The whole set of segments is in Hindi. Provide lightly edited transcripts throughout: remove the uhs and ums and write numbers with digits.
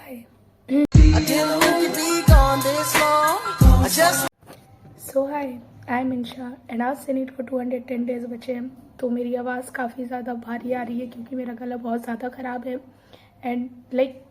Hi I am Insha and आज से नीट को 210 डेज बचे हैं। तो मेरी आवाज़ काफ़ी ज़्यादा भारी आ रही है क्योंकि मेरा गला बहुत ज़्यादा ख़राब है। एंड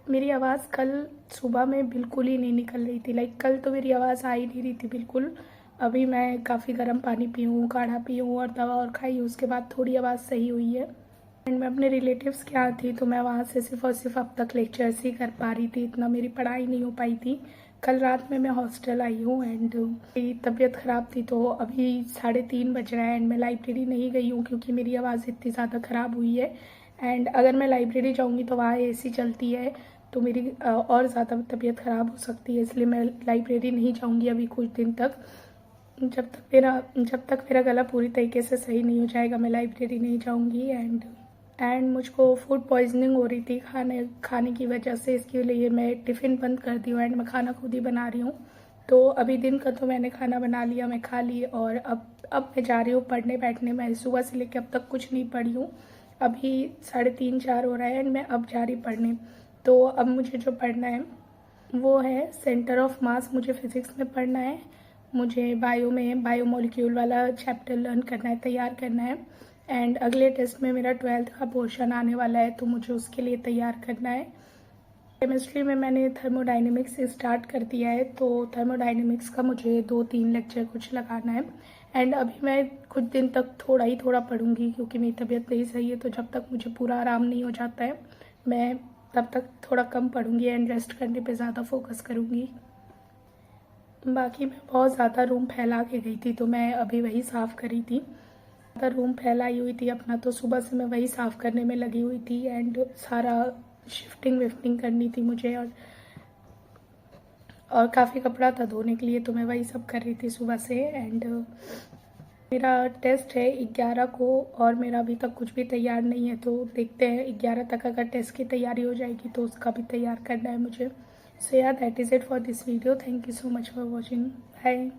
मेरी आवाज़ कल सुबह में बिल्कुल ही नहीं निकल रही थी। कल तो मेरी आवाज़ आ ही नहीं रही थी बिल्कुल। अभी मैं काफ़ी गर्म पानी पी हूँ, काढ़ा पी हूँ और दवा और खाई, उसके बाद थोड़ी आवाज़ सही हुई है। एंड मैं अपने रिलेटिव्स के यहाँ थी तो मैं वहाँ से सिर्फ और सिर्फ अब तक लेक्चर्स ही कर पा रही थी, इतना मेरी पढ़ाई नहीं हो पाई थी। कल रात में मैं हॉस्टल आई हूँ एंड मेरी तबीयत ख़राब थी तो अभी 3:30 बज रहा है एंड मैं लाइब्रेरी नहीं गई हूँ क्योंकि मेरी आवाज़ इतनी ज़्यादा ख़राब हुई है। एंड अगर मैं लाइब्रेरी जाऊँगी तो वहाँ एसी चलती है तो मेरी और ज़्यादा तबीयत ख़राब हो सकती है, इसलिए मैं लाइब्रेरी नहीं जाऊँगी अभी कुछ दिन तक। जब तक मेरा गला पूरी तरीके से सही नहीं हो जाएगा मैं लाइब्रेरी नहीं जाऊँगी। एंड मुझको फूड पॉइजनिंग हो रही थी खाने की वजह से, इसके लिए मैं टिफ़िन बंद कर दी हूँ एंड मैं खाना खुद ही बना रही हूँ। तो अभी दिन का तो मैंने खाना बना लिया, मैं खा ली और अब मैं जा रही हूँ पढ़ने बैठने। मैं सुबह से लेकर अब तक कुछ नहीं पढ़ी हूँ। अभी 3:30-4 हो रहा है एंड मैं अब जा रही पढ़ने। तो अब मुझे जो पढ़ना है वो है सेंटर ऑफ मास, मुझे फिज़िक्स में पढ़ना है। मुझे बायोमोलिक्यूल वाला चैप्टर लर्न करना है, तैयार करना है। एंड अगले टेस्ट में मेरा 12th का पोर्शन आने वाला है तो मुझे उसके लिए तैयार करना है। केमिस्ट्री में मैंने थर्मोडाइनमिक्स स्टार्ट कर दिया है तो थर्मोडाइनमिक्स का मुझे 2-3 लेक्चर कुछ लगाना है। एंड अभी मैं कुछ दिन तक थोड़ा पढ़ूंगी क्योंकि मेरी तबीयत नहीं सही है, तो जब तक मुझे पूरा आराम नहीं हो जाता है मैं तब तक थोड़ा कम पढ़ूंगी एंड रेस्ट करने पे ज़्यादा फोकस करूँगी। बाकी मैं बहुत ज़्यादा रूम फैला के गई थी तो मैं अभी वही साफ़ करी थी। ज़्यादा रूम फैलाई हुई थी अपना, तो सुबह से मैं वही साफ़ करने में लगी हुई थी एंड सारा शिफ्टिंग विफ्टिंग करनी थी मुझे और काफ़ी कपड़ा था धोने के लिए तो मैं वही सब कर रही थी सुबह से। एंड मेरा टेस्ट है 11 को और मेरा अभी तक कुछ भी तैयार नहीं है, तो देखते हैं 11 तक अगर टेस्ट की तैयारी हो जाएगी तो उसका भी तैयार करना है मुझे। So yeah that is it for this video. Thank you so much for watching. Bye.